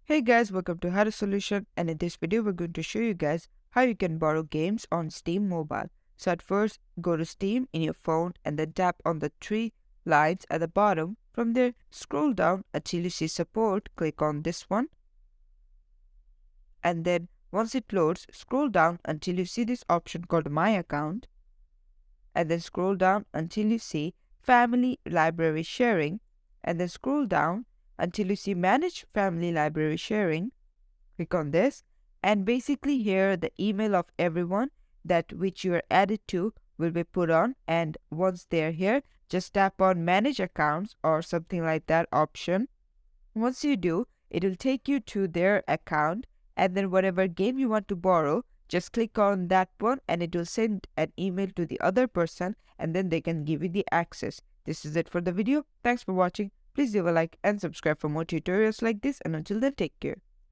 Hey guys, welcome to How to Solution, and in this video we're going to show you guys how you can borrow games on Steam Mobile. So at first, go to Steam in your phone and then tap on the three lines at the bottom. From there, scroll down until you see support, click on this one, and then once it loads, scroll down until you see this option called My Account, and then scroll down until you see Family Library Sharing, and then scroll down until you see Manage Family Library Sharing. Click on this, and basically here the email of everyone that which you are added to will be put on, and once they're here, just tap on Manage Accounts or something like that option. Once you do, it will take you to their account, and then whatever game you want to borrow, just click on that one and it will send an email to the other person, and then they can give you the access. This is it for the video. Thanks for watching. Please leave a like and subscribe for more tutorials like this, and until then, take care.